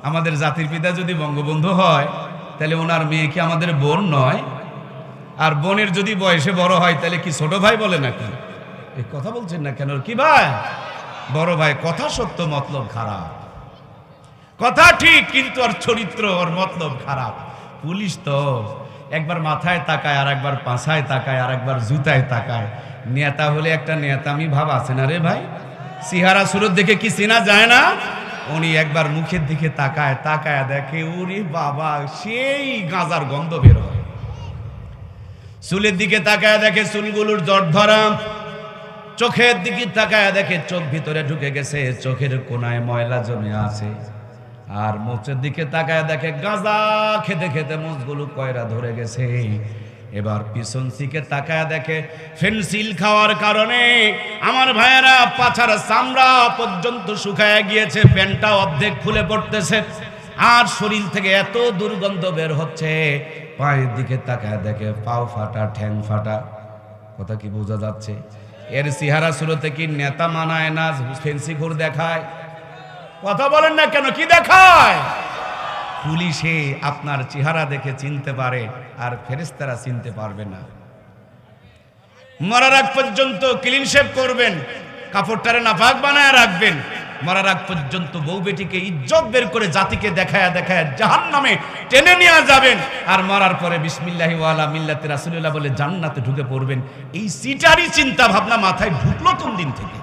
আমাদের জাতির পিতা যদি বঙ্গবন্ধু হয়, তাহলে ওনার মেয়ে কি আমাদের বোন নয়? আর বোনের যদি বয়সে বড় হয়, তাহলে কি ছোট ভাই বলে নাকি? এই কথা বলছেন না কেন? কি ভাই? বড় ভাই। কথা সত্য, মতলব খারাপ। কথা ঠিক, কিন্তু আর চরিত্র ওর মতলব খারাপ। পুলিশ তো একবার মাথায় তাকায়, আর একবার পাছায় তাকায়, আর একবার জুতায় তাকায়। নেতা হলে একটা নেতামি ভাব আছে না রে ভাই? চেহারা সুরত দেখে কি চেনা যায় না? উনি একবার মুখের দিকে তাকায়, তাকায় দেখে ওরে বাবা, সেই গাঁজার গন্ধ বের হয়। চুলের দিকে তাকায় দেখে চুলগুলোর জট ধরা। চোখের দিকে তাকায় দেখে চোখ ভিতরে ঢুকে গেছে, চোখের কোনায় ময়লা জমে আছে। আর মোচের দিকে তাকায় দেখে গাঁজা খেতে খেতে মোচগুলো কয়রা ধরে গেছে। এবার পিছন দিকে তাকায় দেখে ফেন্সিল খাওয়ার কারণে আমার ভাইয়েরা পাছার চামড়া পর্যন্ত শুকায় গিয়েছে, প্যান্টটা অর্ধেক খুলে পড়তেছে, আর শরীর থেকে এত দুর্গন্ধ বের হচ্ছে। পায়ের দিকে তাকায় দেখে পাও ফাটা, ঠ্যাং ফাটা। কথা কি বোঝা যাচ্ছে? এর চেহারা সুরতে কি নেতা মানায় না, ফেন্সি ঘুর দেখায়? কথা বলেন না কেন? কি দেখায়? পুলিশে আপনার চেহারা দেখে চিনতে পারে, আর ফেরেশতারা চিনতে পারবে না। মরার আগ পর্যন্ত ক্লিন শেভ করবেন, কাপড়টারে নাপাক বানায় রাখবেন। মরার আগ পর্যন্ত বউ বেটিকে ইজ্জত বের করে জাতিকে দেখায়া দেখায়া জাহান্নামে টেনে নিয়ে যাবেন। আর মরার পরে বিসমিল্লাহি ওয়া আলা মিল্লাতি রাসূলিল্লাহ বলে জান্নাতে ঢুকে পড়বেন। এই সিটারি চিন্তা ভাবনা মাথায় ঢুকলো কোন দিন থেকে?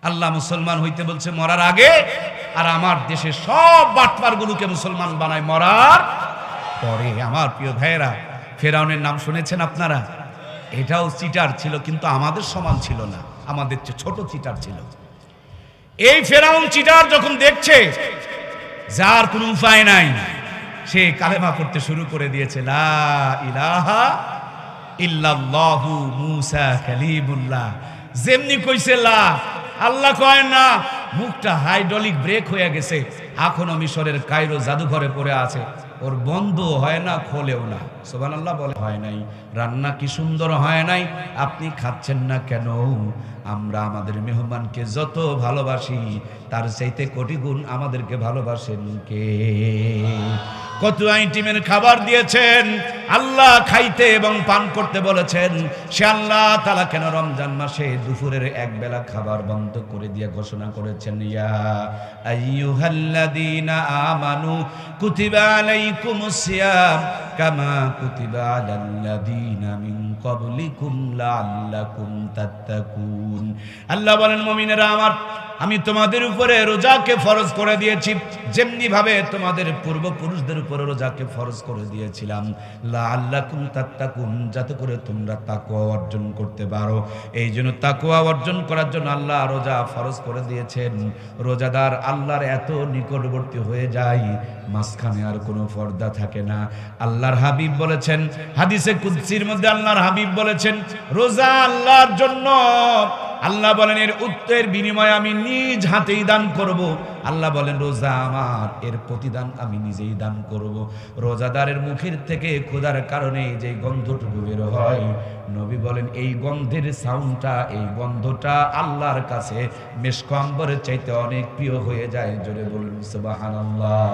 আল্লাহ মুসলমান হইতে বলছে মরার আগে, আর আমার দেশে সব বাটপারগুলোকে মুসলমান বানায় মরার পরে। আমার প্রিয় ভাইয়েরা, ফেরাউনের নাম শুনেছেন আপনারা? এটাও চিটার ছিল, কিন্তু আমাদের সমান ছিল না, আমাদের চেয়ে ছোট চিটার ছিল। এই ফেরাউন চিটার যখন দেখছে যার কোনো উপায় নাই, সে কালেমা পড়তে শুরু করে দিয়েছে, লা ইলাহা ইল্লাল্লাহু মুসা কালিমুল্লাহ। যেমনি কইছে লা, আল্লাহ কয় না, মুখটা হাইড্রোলিক ব্রেক হয়ে গেছে, এখনো মিশরের কায়রো জাদুঘরে পড়ে আছে। ওর বন্ধ হয় না, খোলেও না। সুবহানাল্লাহ বলে, হয় নাই। রান্না কি সুন্দর হয় নাই, আপনি খাচ্ছেন না কেন? আমরা আমাদের মেহমানকে যত ভালোবাসি, তার চাইতে কোটি গুণ আমাদেরকে ভালোবাসেন কে? কত আইটেমের খাবার দিয়েছেন, আল্লাহ খাইতে এবং পান করতে বলেছেন। সে আল্লাহ তাআলা কেন রমজান মাসে দুপুরের এক বেলা খাবার বন্ধ করে দিয়ে ঘোষণা করেছেন, ইয়া আইয়ুহাল্লাযীনা আমানু কুতিবা আলাইকুমুস সিয়াম কামা কুতিবা আলাল্লাযীনা মিন ক্বাবলিকুম লাআল্লাকুম তাত্তাকুন। আল্লাহ বলেন, মুমিনেরা আমার, আমি তোমাদের উপরে রোজাকে ফরজ করে দিয়েছি যেমনি ভাবে তোমাদের পূর্বপুরুষদের উপরে রোজাকে ফরজ করে দিয়েছিলাম, লাআল্লাকুম তাত্তাকুন, যাতে করে তোমরা তাকওয়া অর্জন করতে পারো। এই জন্য তাকওয়া অর্জন করার জন্য আল্লাহ রোজা ফরজ করে দিয়েছেন। রোজাদার আল্লাহর এত নিকটবর্তী হয়ে যায়, মাঝখানে আর কোনো পর্দা থাকে না। আল্লাহর হাবিব বলেছেন, হাদিসে কুদসির মধ্যে আল্লাহর হাবিব বলেছেন, রোজা আল্লাহর জন্য। আল্লাহ বলেন, এর উত্তরের বিনিময়ে আমি নিজ হাতেই দান করব। আল্লাহ বলেন, রোজা আমার, এর প্রতিদান আমি নিজেই দান করব। রোজাদারের মুখের থেকে ক্ষুধার কারণে যে গন্ধটুকু বের হয়, নবী বলেন এই গন্ধের সাউন্ডটা, এই গন্ধটা আল্লাহর কাছে মেশক আম্বরের চাইতে অনেক প্রিয় হয়ে যায়। জোরে বলুন সুবহানাল্লাহ।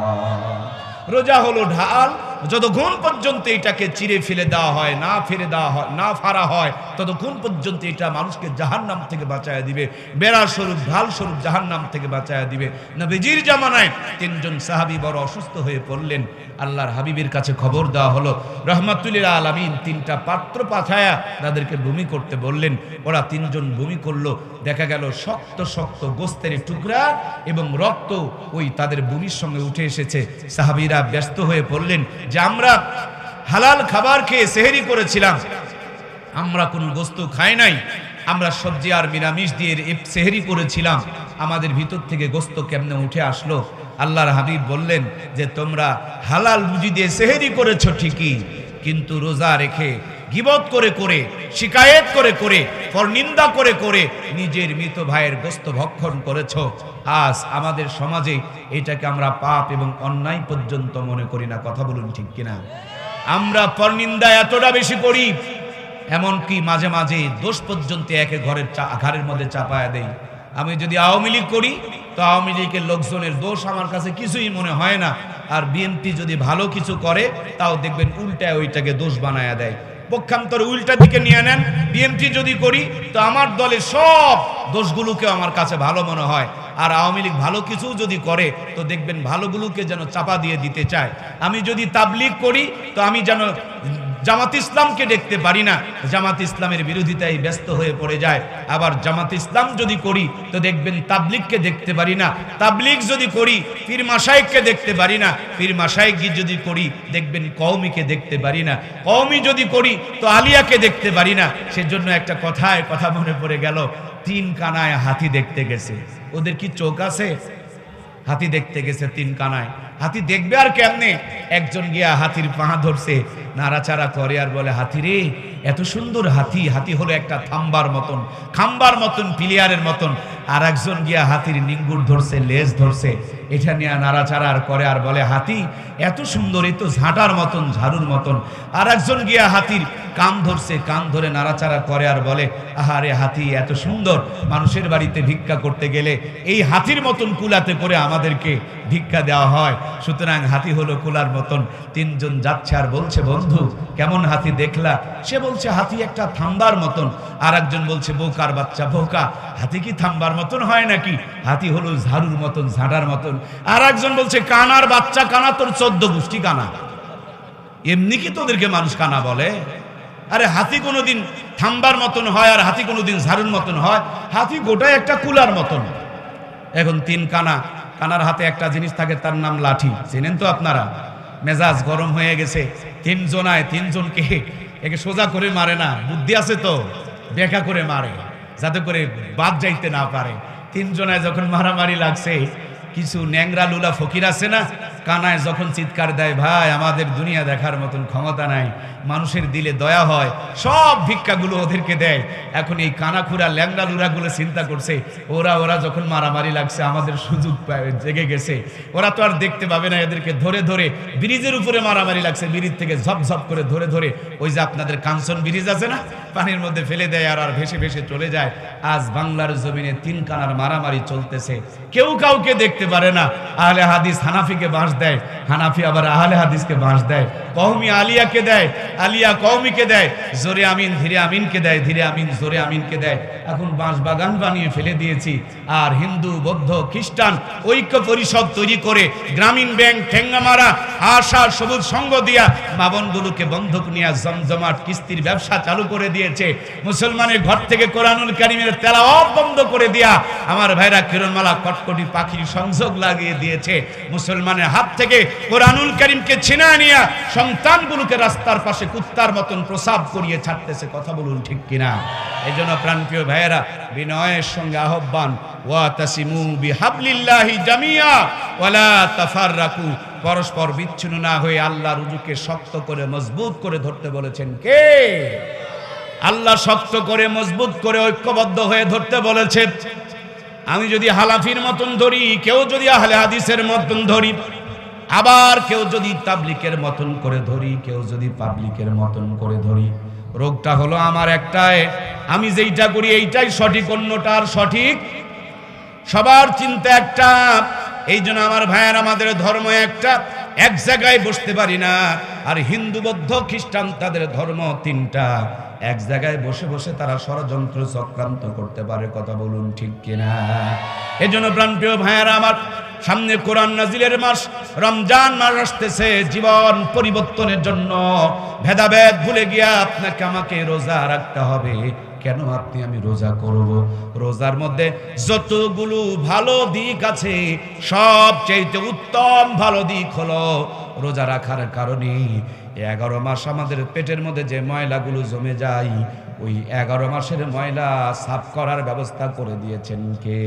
রোজা হলো ঢাল, যতক্ষণ পর্যন্ত এটাকে চিরে ফেলে দেওয়া হয়, না ফেলে দেওয়া হয়, না ফাড়া হয়, ততক্ষণ পর্যন্ত এটা মানুষকে জাহান্নাম থেকে বাঁচায় দিবে, বেড়া স্বরূপ ঢাল স্বরূপ জাহান্নাম থেকে বাঁচায় দিবে। নবীজির জামানায় 3 জন সাহাবী বড় অসুস্থ হয়ে পড়লেন। আল্লাহর হাবিবের কাছে খবর দেওয়া হলো, রহমাতুল্লিল আলামিন 3টা পাত্র পাঠায়া তাদেরকে বমি করতে বললেন। ওরা 3 জন বমি করলো। দেখা গেল শক্ত শক্ত গোস্তের টুকরা এবং রক্ত ওই তাদের বমির সঙ্গে উঠে এসেছে। সাহাবীরা ব্যস্ত হয়ে পড়লেন যে আমরা হালাল খাবার খেয়ে সেহরি করেছিলাম, আমরা কোনো গোস্ত খাই নাই, আমরা সবজি আর নিরামিষ দিয়ে সেহরি করেছিলাম, আমাদের ভিতর থেকে গোস্ত কেমনে উঠে আসলো? আল্লাহর হাবিব বললেন যে তোমরা হালাল রুজি দিয়ে সেহরি করেছো ঠিকই, কিন্তু রোজা রেখে গীবত করে করে, শিকায়েত করে করে, পরনিন্দা করে করে নিজের মৃত ভাইয়ের গোস্ত ভক্ষণ করেছো। আজ আমাদের সমাজে এটাকে আমরা পাপ এবং অন্যায় পর্যন্ত মনে করি না। কথা বলুন ঠিক কিনা? আমরা পরনিন্দা এতটা বেশি করি, এমনকি মাঝে মাঝে দোষ পর্যন্ত একে ঘরের মধ্যে চাপায়া দেই। আমি যদি আওয়ামী লীগ করি তো আওয়ামী লীগের লোকজনের দোষ আমার কাছে কিছুই মনে হয় না, আর বিএনপি যদি ভালো কিছু করে তাও দেখবেন উল্টায় ওইটাকে দোষ বানায়া দেয়। পক্ষান্তরে উল্টা দিকে নিয়ে নেন, বিএনপি যদি করি তো আমার দলের সব দোষগুলোকে আমার কাছে ভালো মনে হয়, আর আওয়ামী লীগ ভালো কিছু যদি করে তো দেখবেন ভালোগুলোকে যেন চাপা দিয়ে দিতে চায়। আমি যদি তাবলীগ করি তো আমি যেন জামাত ইসলামকে দেখতে পারি না, জামাত ইসলামের বিরোধিতায় ব্যস্ত হয়ে পড়ে যায়। আবার জামাত ইসলাম যদি করি তো দেখবেন তাবলীগকে দেখতে পারি না, তাবলীগ যদি করি পীর মাশায়েখকে দেখতে পারি না, পীর মাশায়েখ যদি করি দেখবেন কওমিকে দেখতে পারি না, কওমি যদি করি তো আলিয়াকে দেখতে পারি না। সেজন্য একটা কথা মনে পড়ে গেল, 3 কানায় হাতি দেখতে গেছে। ওদের কি চোখ আছে? হাতি দেখতে গেছে 3 কানায়। হাতি দেখবে আর কেমনে? একজন গিয়া হাতির পা ধরছে, নাড়াচাড়া করে আর বলে, হাতি রে, এত সুন্দর হাতি, হাতি হলো একটা খাম্বার মতন প্লেয়ারের মতন। আর একজন গিয়া হাতির নিঙ্গুর ধরছে, লেজ ধরছে, এটা নিয়ে নাড়াচাড়া করে আর বলে, হাতি এত সুন্দর, এ তো ঝাঁটার মতন, ঝাড়ুর মতন। আর একজন গিয়া হাতির কান ধরছে, কান ধরে নাড়াচাড়া করে আর বলে, আহারে হাতি এত সুন্দর, মানুষের বাড়িতে ভিক্ষা করতে গেলে এই হাতির মতন কুলাতে করে আমাদেরকে ভিক্ষা দেওয়া হয়। সুতরাং হাতি হলো কুলার মতন। 3 জন যাচ্ছে আর বলছে, বন্ধু কেমন হাতি দেখলা? সে বলছে, হাতি একটা থাম্বার মতন। আর একজন বলছে, বোকার বাচ্চা বোকা, হাতি কি থাম্বার মতন হয় নাকি? হাতি হলো ঝাড়ুর মতন, ঝাঁটার মতন। আর একজন বলছে, কানার বাচ্চা, কানা তোর 14 গোষ্ঠী কানা, এমনি কি তোদেরকে মানুষ কানা বলে? আরে হাতি কোনোদিন থাম্বার মতন হয় আর হাতি কোনোদিন ঝাড়ুর মতন হয়? হাতি গোটাই একটা কুলার মতন। এখন 3 কানার হাতে একটা জিনিস থাকে, তার নাম লাঠি। চেনেন তো আপনারা? মেজাজ গরম হয়ে গেছে, 3 জনায় 3 জনকে একে সোজা করে মারে না, বুদ্ধি আছে তো, বেঁকা করে মারে যাতে করে বাদ যাইতে না পারে। 3 জনায় যখন মারামারি লাগছে, কিছু ন্যাংরা লুলা ফকির আছে না, কানায় যখন চিৎকার দেয়, ভাই আমাদের দুনিয়া দেখার মতন ক্ষমতা নাই, মানুষের দিলে দয়া হয়, সব ভিক্ষাগুলো ওদেরকে দেয়। এখন এই কানাখুরা ল্যাংরা লুরাগুলো চিন্তা করছে, ওরা যখন মারামারি লাগছে আমাদের সুযোগ জেগে গেছে, ওরা তো আর দেখতে পাবে না, এদেরকে ধরে ধরে ব্রিজের উপরে মারামারি লাগছে, ব্রিজ থেকে ঝপঝপ করে ধরে ধরে ওই যে আপনাদের কাঞ্চন ব্রিজ আছে না, পানির মধ্যে ফেলে দেয় আর ভেসে ভেসে চলে যায়। আজ বাংলার জমিনে 3 কানার মারামারি চলতেছে, কেউ কাউকে দেখতে পারে না। আহলে হাদিস হানাফিকে বাঁশ দেয়, হানাফি আবার আহলে হাদিসকে বাঁশ দেয়। কওমি আলিয়াকে দেয়, আলিয়া কওমিকে দেয়, জোরে আমিন ধীরে আমিনকে দেয়, ধীরে আমিন জোরে আমিনকে দেয়। এখন বাঁশ বাগান বানিয়ে ফেলে দিয়েছি। আর হিন্দু বৌদ্ধ খ্রিস্টান ঐক্য পরিষদ তৈরি করে গ্রামীণ ব্যাংক ঠেঙ্গামারা আশা সবুজ সঙ্গ দিয়া মাবনগুলোকে বন্ধক নিয়ে জমজমাট কিস্তির ব্যবসা চালু করে দিয়েছে। মুসলমানের ঘর থেকে কোরআনুল কারীমের তেলাওয়াত বন্ধ করে দিয়া আমার ভাইরা কিরণমালা কটকটি পাখির সংযোগ লাগিয়ে দিয়েছে। মুসলমানের হাত থেকে কোরআনুল কারীমকে ছিনিয়ে নিয়ে সন্তানগুলোকে রাস্তার পাশে কুত্তার মতন প্রসাব করিয়ে ছাড়তেছে। কথা বলুন ঠিক কিনা? এই জন্য প্রাণপ্রিয় ভাইয়েরা, বিনয়ের সঙ্গে আহ্বান, ওয়াতাসিমু বিহাবলিল্লাহি জামিয়া ওয়ালা তাফাররাকু, পরস্পর বিচ্ছিন্ন না হয়ে আল্লাহর রুজুকে শক্ত করে মজবুত করে ধরতে বলেছেন কে? আল্লাহ শক্ত করে মজবুত করে ঐক্যবদ্ধ হয়ে ধরতে বলেছেন। আমি যদি হালাফির মতন ধরি, কেউ যদি আহলে হাদিসের মতন ধরি, আবার কেউ যদি তাবলিকের মতন করে ধরি, কেউ যদি পাবলিকের মতন করে ধরি, রোগটা হলো আমার একটাই, আমি যেইটা করি এইটাই সঠিক, অন্যটার সঠিক। সবার চিন্তা একটা। এই জন্য আমার ভাইয়ার, আমাদের ধর্ম একটা, এক জায়গায় বসতে পারি না। আর হিন্দু বৌদ্ধ খ্রিস্টান তাদের ধর্ম তিনটা, এক জায়গায় বসে বসে তারা ষড়যন্ত্র চক্রান্ত করতে পারে। কথা বলুন ঠিক কিনা? এই জন্য প্রাণপ্রিয় ভাইয়ারা আমার, সামনে কোরআন নাজিলের মাস রমজান মাস আসতেছে। জীবন পরিবর্তনের জন্য ভেদাভেদ ভুলে গিয়া আপনাকে আমাকে রোজা রাখতে হবে। কেন আপনি আমি রোজা করব? রোজার মধ্যে যতগুলো ভালো দিক আছে, সবচেয়ে উত্তম ভালো দিক হলো রোজা রাখার কারণে 11 মাস আমাদের পেটের মধ্যে যে ময়লাগুলো জমে যায়, ওই 11 মাসের ময়লা সাফ করার ব্যবস্থা করে দিয়েছেন কে?